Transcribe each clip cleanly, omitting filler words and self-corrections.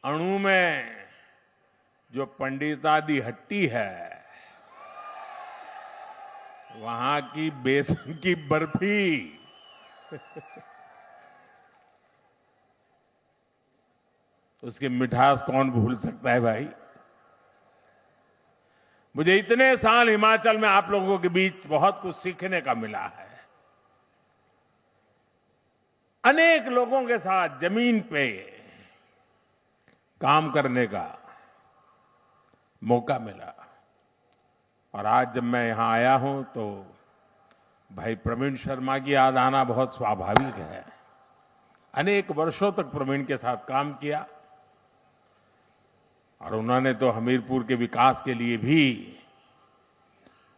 अणु में जो पंडितादी हट्टी है, वहां की बेसन की बर्फी उसकी मिठास कौन भूल सकता है भाई। मुझे इतने साल हिमाचल में आप लोगों के बीच बहुत कुछ सीखने का मिला है। अनेक लोगों के साथ जमीन पे काम करने का मौका मिला और आज जब मैं यहां आया हूं तो भाई प्रवीण शर्मा की याद आना बहुत स्वाभाविक है। अनेक वर्षों तक प्रवीण के साथ काम किया और उन्होंने तो हमीरपुर के विकास के लिए भी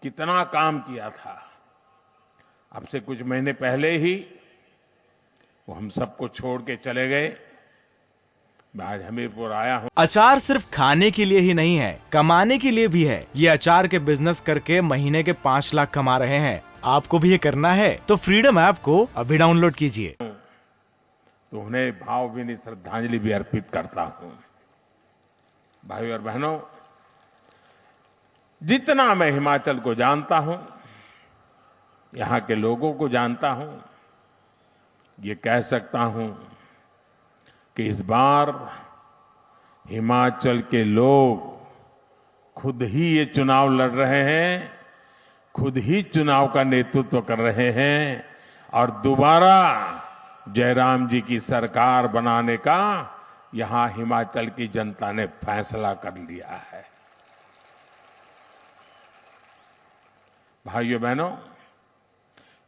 कितना काम किया था। अब से कुछ महीने पहले ही वो हम सबको छोड़ के चले गए। मैं आज हमीरपुर आया हूं। अचार सिर्फ खाने के लिए ही नहीं है, कमाने के लिए भी है। ये अचार के बिजनेस करके महीने के 5 लाख कमा रहे हैं। आपको भी ये करना है तो फ्रीडम ऐप को अभी डाउनलोड कीजिए। तो उन्हें भावभीनी श्रद्धांजलि भी अर्पित करता हूं। भाई और बहनों, जितना मैं हिमाचल को जानता हूं, यहां के लोगों को जानता हूं, ये कह सकता हूं कि इस बार हिमाचल के लोग खुद ही ये चुनाव लड़ रहे हैं, खुद ही चुनाव का नेतृत्व कर रहे हैं और दोबारा जयराम जी की सरकार बनाने का यहां हिमाचल की जनता ने फैसला कर लिया है। भाइयों बहनों,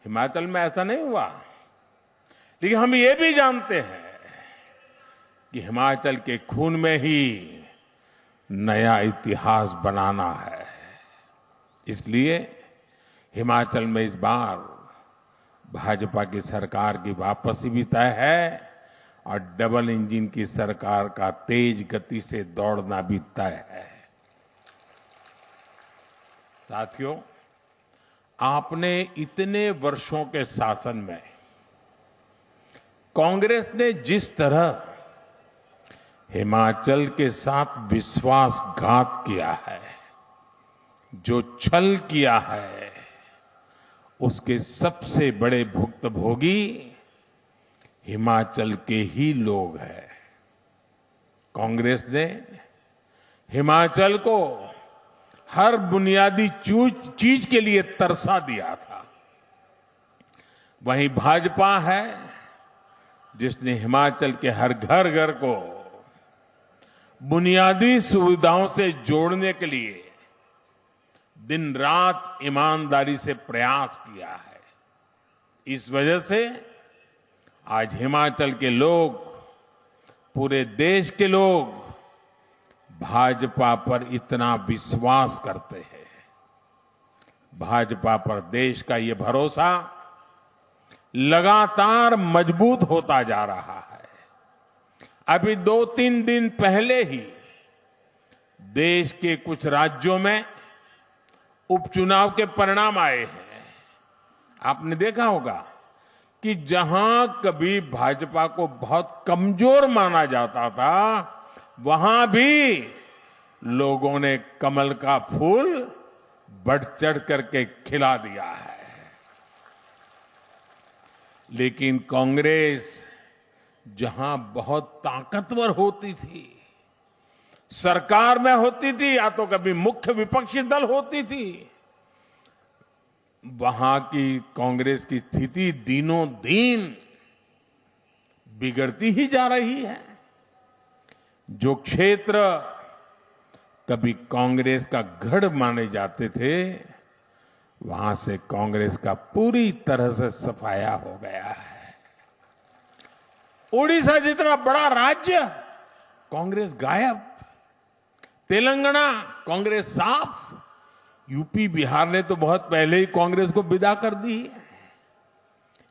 हिमाचल में ऐसा नहीं हुआ, लेकिन हम ये भी जानते हैं कि हिमाचल के खून में ही नया इतिहास बनाना है। इसलिए हिमाचल में इस बार भाजपा की सरकार की वापसी भी तय है और डबल इंजन की सरकार का तेज गति से दौड़ना भी तय है। साथियों, आपने इतने वर्षों के शासन में कांग्रेस ने जिस तरह हिमाचल के साथ विश्वासघात किया है, जो छल किया है, उसके सबसे बड़े भुक्तभोगी हिमाचल के ही लोग हैं। कांग्रेस ने हिमाचल को हर बुनियादी चीज के लिए तरसा दिया था। वहीं भाजपा है जिसने हिमाचल के हर घर घर को बुनियादी सुविधाओं से जोड़ने के लिए दिन रात ईमानदारी से प्रयास किया है। इस वजह से आज हिमाचल के लोग, पूरे देश के लोग भाजपा पर इतना विश्वास करते हैं। भाजपा पर देश का ये भरोसा लगातार मजबूत होता जा रहा है। अभी 2-3 दिन पहले ही देश के कुछ राज्यों में उपचुनाव के परिणाम आए हैं। आपने देखा होगा कि जहां कभी भाजपा को बहुत कमजोर माना जाता था, वहां भी लोगों ने कमल का फूल बढ़ चढ़ करके खिला दिया है। लेकिन कांग्रेस जहां बहुत ताकतवर होती थी, सरकार में होती थी या तो कभी मुख्य विपक्षी दल होती थी, वहां की कांग्रेस की स्थिति दिनों दिन बिगड़ती ही जा रही है। जो क्षेत्र कभी कांग्रेस का गढ़ माने जाते थे, वहां से कांग्रेस का पूरी तरह से सफाया हो गया है। ओडिशा जितना बड़ा राज्य, कांग्रेस गायब। तेलंगाना, कांग्रेस साफ। यूपी, बिहार ने तो बहुत पहले ही कांग्रेस को विदा कर दी है।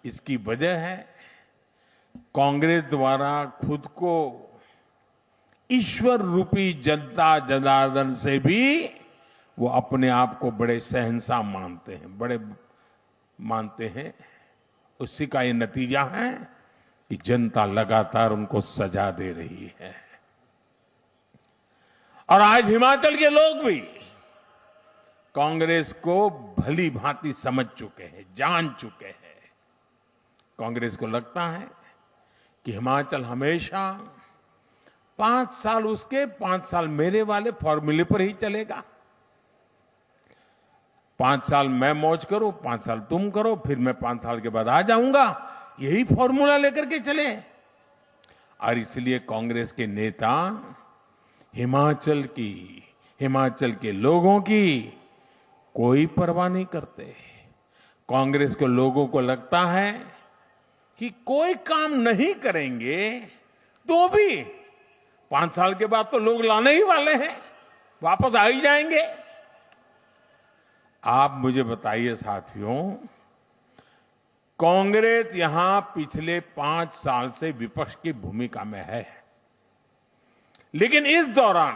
इसकी वजह है कांग्रेस द्वारा खुद को ईश्वर रूपी जनता जनार्दन से भी वो अपने आप को बड़े शहंशाह मानते हैं, बड़े मानते हैं। उसी का ये नतीजा है कि जनता लगातार उनको सजा दे रही है। और आज हिमाचल के लोग भी कांग्रेस को भली भांति समझ चुके हैं, जान चुके हैं। कांग्रेस को लगता है कि हिमाचल हमेशा 5 साल उसके 5 साल मेरे वाले फॉर्मूले पर ही चलेगा। 5 साल मैं मौज करूं, 5 साल तुम करो, फिर मैं 5 साल के बाद आ जाऊंगा, यही फॉर्मूला लेकर के चले। और इसलिए कांग्रेस के नेता हिमाचल के लोगों की कोई परवाह नहीं करते। कांग्रेस के लोगों को लगता है कि कोई काम नहीं करेंगे तो भी 5 साल के बाद तो लोग लाने ही वाले हैं, वापस आ ही जाएंगे। आप मुझे बताइए साथियों, कांग्रेस यहां पिछले 5 साल से विपक्ष की भूमिका में है, लेकिन इस दौरान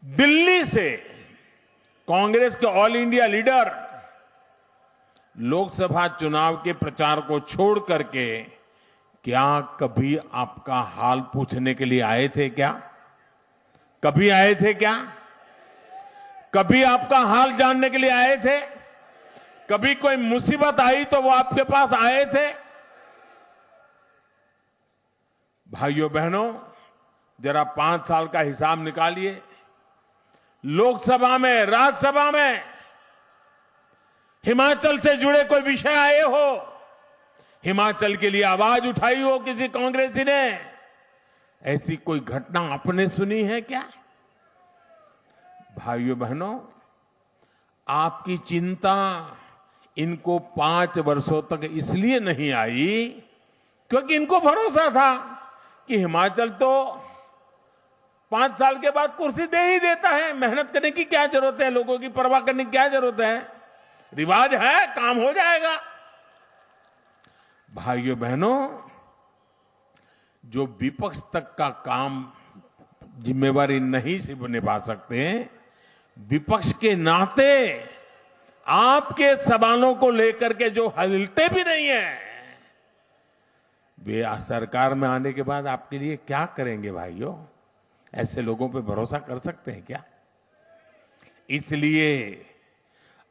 दिल्ली से कांग्रेस के ऑल इंडिया लीडर लोकसभा चुनाव के प्रचार को छोड़ करके क्या कभी आपका हाल पूछने के लिए आए थे क्या? कभी आए थे क्या? कभी आपका हाल जानने के लिए आए थे? कभी कोई मुसीबत आई तो वो आपके पास आए थे? भाइयों बहनों, जरा 5 साल का हिसाब निकालिए। लोकसभा में, राज्यसभा में हिमाचल से जुड़े कोई विषय आए हो, हिमाचल के लिए आवाज उठाई हो किसी कांग्रेसी ने, ऐसी कोई घटना आपने सुनी है क्या? भाइयों बहनों, आपकी चिंता इनको 5 वर्षों तक इसलिए नहीं आई क्योंकि इनको भरोसा था कि हिमाचल तो 5 साल के बाद कुर्सी दे ही देता है, मेहनत करने की क्या जरूरत है, लोगों की परवाह करने की क्या जरूरत है, रिवाज है, काम हो जाएगा। भाइयों बहनों, जो विपक्ष तक का काम जिम्मेवारी नहीं से निभा सकते, विपक्ष के नाते आपके सवालों को लेकर के जो हिलते भी नहीं है, वे सरकार में आने के बाद आपके लिए क्या करेंगे? भाइयों, ऐसे लोगों पे भरोसा कर सकते हैं क्या? इसलिए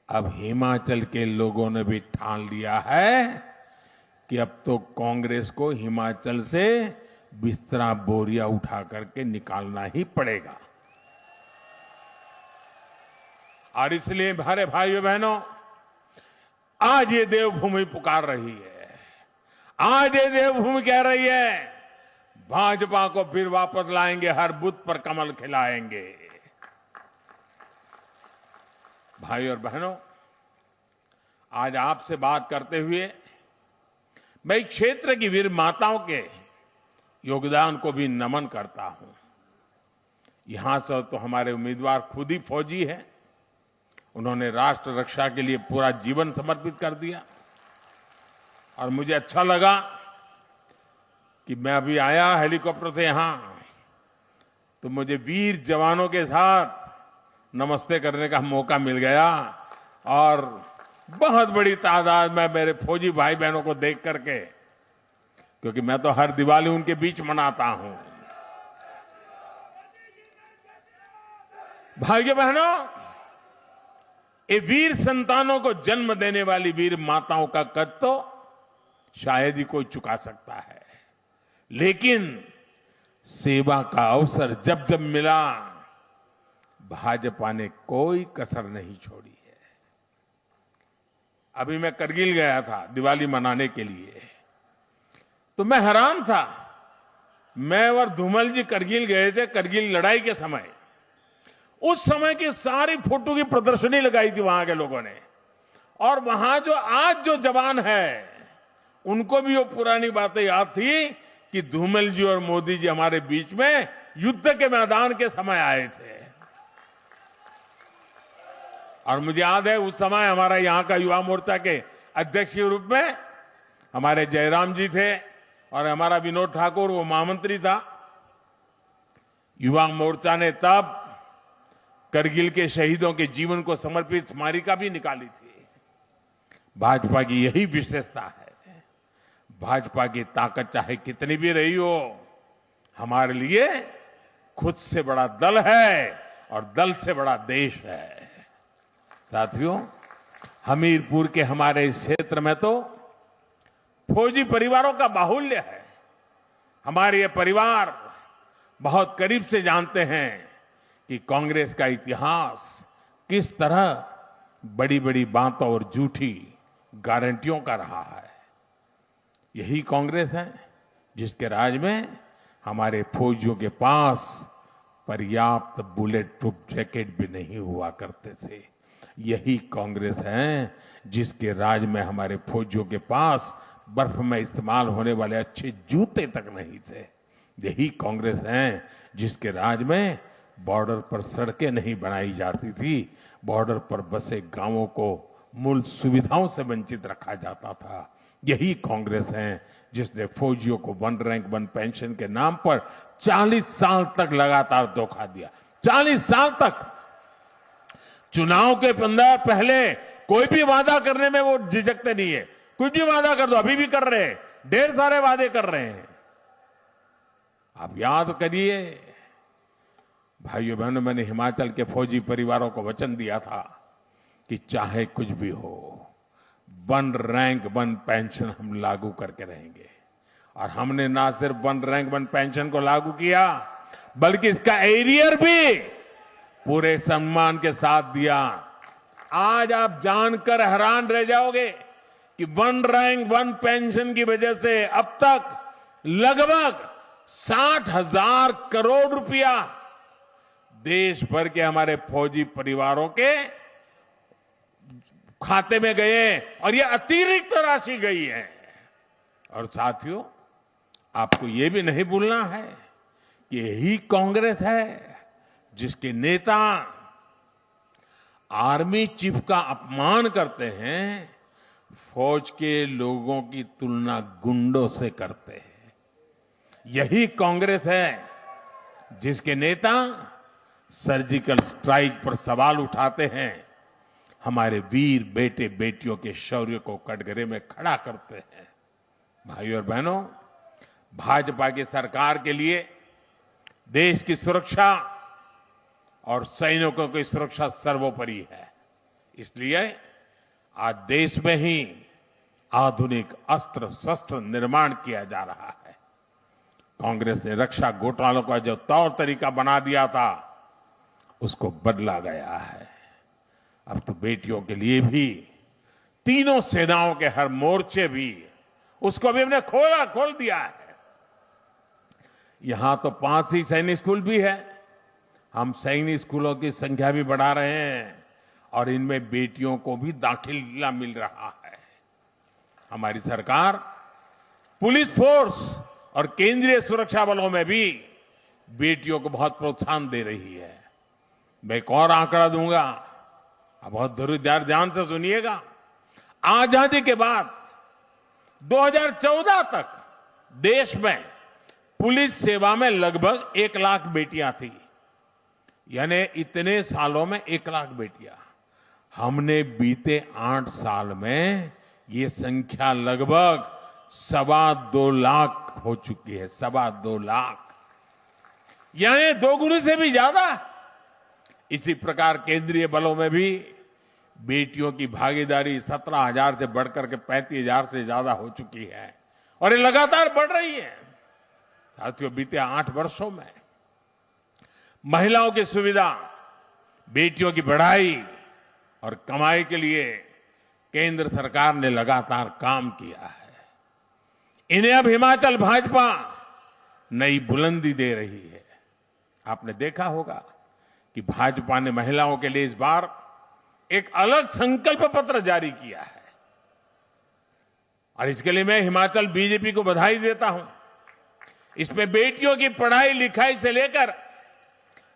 अब हिमाचल के लोगों ने भी ठान लिया है कि अब तो कांग्रेस को हिमाचल से बिस्तरा बोरिया उठा करके निकालना ही पड़ेगा। और इसलिए हमारे भाइयों बहनों, आज ये देवभूमि पुकार रही है, आज ये देवभूमि कह रही है भाजपा को फिर वापस लाएंगे, हर बूथ पर कमल खिलाएंगे। भाई और बहनों, आज आपसे बात करते हुए मैं इस क्षेत्र की वीर माताओं के योगदान को भी नमन करता हूं। यहां से तो हमारे उम्मीदवार खुद ही फौजी हैं, उन्होंने राष्ट्र रक्षा के लिए पूरा जीवन समर्पित कर दिया। और मुझे अच्छा लगा कि मैं अभी आया हेलीकॉप्टर से यहां, तो मुझे वीर जवानों के साथ नमस्ते करने का मौका मिल गया और बहुत बड़ी तादाद में मेरे फौजी भाई बहनों को देख करके, क्योंकि मैं तो हर दिवाली उनके बीच मनाता हूं। भाइयों बहनों, ये वीर संतानों को जन्म देने वाली वीर माताओं का कद तो शायद ही कोई चुका सकता है, लेकिन सेवा का अवसर जब जब मिला, भाजपा ने कोई कसर नहीं छोड़ी है। अभी मैं करगिल गया था दिवाली मनाने के लिए, तो मैं हैरान था। मैं और धूमल जी करगिल गए थे, करगिल लड़ाई के समय। उस समय की सारी फोटो की प्रदर्शनी लगाई थी वहां के लोगों ने, और वहां जो आज जो जवान है उनको भी वो पुरानी बातें याद थी कि धूमल जी और मोदी जी हमारे बीच में युद्ध के मैदान के समय आए थे। और मुझे याद है उस समय हमारा यहां का युवा मोर्चा के अध्यक्ष के रूप में हमारे जयराम जी थे और हमारा विनोद ठाकुर वो महामंत्री था। युवा मोर्चा ने तब करगिल के शहीदों के जीवन को समर्पित स्मारिका भी निकाली थी। भाजपा की यही विशेषता है। भाजपा की ताकत चाहे कितनी भी रही हो, हमारे लिए खुद से बड़ा दल है और दल से बड़ा देश है। साथियों, हमीरपुर के हमारे इस क्षेत्र में तो फौजी परिवारों का बाहुल्य है। हमारे ये परिवार बहुत करीब से जानते हैं कि कांग्रेस का इतिहास किस तरह बड़ी बड़ी बातों और झूठी गारंटियों का रहा है। यही कांग्रेस है जिसके राज में हमारे फौजियों के पास पर्याप्त बुलेट प्रूफ जैकेट भी नहीं हुआ करते थे। यही कांग्रेस है जिसके राज में हमारे फौजियों के पास बर्फ में इस्तेमाल होने वाले अच्छे जूते तक नहीं थे। यही कांग्रेस है जिसके राज में बॉर्डर पर सड़कें नहीं बनाई जाती थी, बॉर्डर पर बसे गांवों को मूल सुविधाओं से वंचित रखा जाता था। यही कांग्रेस है जिसने फौजियों को वन रैंक वन पेंशन के नाम पर 40 साल तक लगातार धोखा दिया। 40 साल तक चुनाव के अंदर पहले कोई भी वादा करने में वो झिझकते नहीं है। कुछ भी वादा कर दो, अभी भी कर रहे हैं, ढेर सारे वादे कर रहे हैं। आप याद करिए भाइयों बहनों, मैंने हिमाचल के फौजी परिवारों को वचन दिया था कि चाहे कुछ भी हो, वन रैंक वन पेंशन हम लागू करके रहेंगे। और हमने ना सिर्फ वन रैंक वन पेंशन को लागू किया, बल्कि इसका एरियर भी पूरे सम्मान के साथ दिया। आज आप जानकर हैरान रह जाओगे कि वन रैंक वन पेंशन की वजह से अब तक लगभग 60,000 करोड़ रुपया देश भर के हमारे फौजी परिवारों के खाते में गए और ये अतिरिक्त राशि गई है। और साथियों, आपको ये भी नहीं भूलना है कि यही कांग्रेस है जिसके नेता आर्मी चीफ का अपमान करते हैं, फौज के लोगों की तुलना गुंडों से करते हैं। यही कांग्रेस है जिसके नेता सर्जिकल स्ट्राइक पर सवाल उठाते हैं, हमारे वीर बेटे बेटियों के शौर्य को कटघरे में खड़ा करते हैं। भाइयों और बहनों, भाजपा की सरकार के लिए देश की सुरक्षा और सैनिकों की सुरक्षा सर्वोपरि है। इसलिए आज देश में ही आधुनिक अस्त्र शस्त्र निर्माण किया जा रहा है। कांग्रेस ने रक्षा घोटालों का जो तौर तरीका बना दिया था, उसको बदला गया है। अब तो बेटियों के लिए भी तीनों सेनाओं के हर मोर्चे भी उसको भी हमने खोल दिया है। यहां तो 5 ही सैनिक स्कूल भी है। हम सैनिक स्कूलों की संख्या भी बढ़ा रहे हैं और इनमें बेटियों को भी दाखिला मिल रहा है। हमारी सरकार पुलिस फोर्स और केंद्रीय सुरक्षा बलों में भी बेटियों को बहुत प्रोत्साहन दे रही है। मैं एक और आंकड़ा दूंगा, आप बहुत ध्यान से सुनिएगा। आजादी के बाद 2014 तक देश में पुलिस सेवा में लगभग 1 लाख बेटियां थी। यानी इतने सालों में 1 लाख बेटियां। हमने बीते 8 साल में ये संख्या लगभग 2.25 लाख हो चुकी है। 2.25 लाख, यानी 2 गुने से भी ज्यादा। इसी प्रकार केंद्रीय बलों में भी बेटियों की भागीदारी 17,000 से बढ़कर के 35,000 से ज्यादा हो चुकी है और ये लगातार बढ़ रही है। साथियों, बीते 8 वर्षों में महिलाओं की सुविधा, बेटियों की पढ़ाई और कमाई के लिए केंद्र सरकार ने लगातार काम किया है। इन्हें अब हिमाचल भाजपा नई बुलंदी दे रही है। आपने देखा होगा कि भाजपा ने महिलाओं के लिए इस बार एक अलग संकल्प पत्र जारी किया है और इसके लिए मैं हिमाचल बीजेपी को बधाई देता हूं। इसमें बेटियों की पढ़ाई लिखाई से लेकर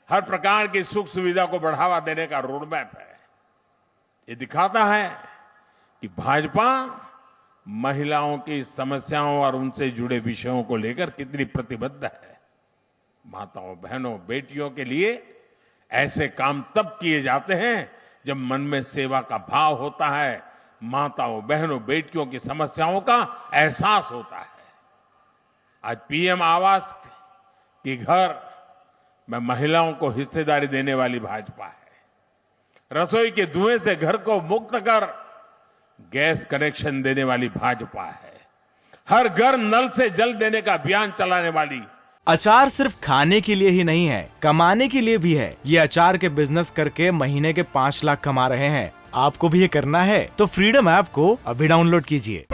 हर प्रकार की सुख सुविधा को बढ़ावा देने का रोडमैप है। ये दिखाता है कि भाजपा महिलाओं की समस्याओं और उनसे जुड़े विषयों को लेकर कितनी प्रतिबद्ध है। माताओं, बहनों, बेटियों के लिए ऐसे काम तब किए जाते हैं जब मन में सेवा का भाव होता है, माताओं, बहनों, बेटियों की समस्याओं का एहसास होता है। आज पीएम आवास कि घर में महिलाओं को हिस्सेदारी देने वाली भाजपा है। रसोई के धुएं से घर को मुक्त कर गैस कनेक्शन देने वाली भाजपा है। हर घर नल से जल देने का अभियान चलाने वाली। अचार सिर्फ खाने के लिए ही नहीं है, कमाने के लिए भी है। ये अचार के बिजनेस करके महीने के 5 लाख कमा रहे हैं। आपको भी ये करना है तो फ्रीडम ऐप को अभी डाउनलोड कीजिए।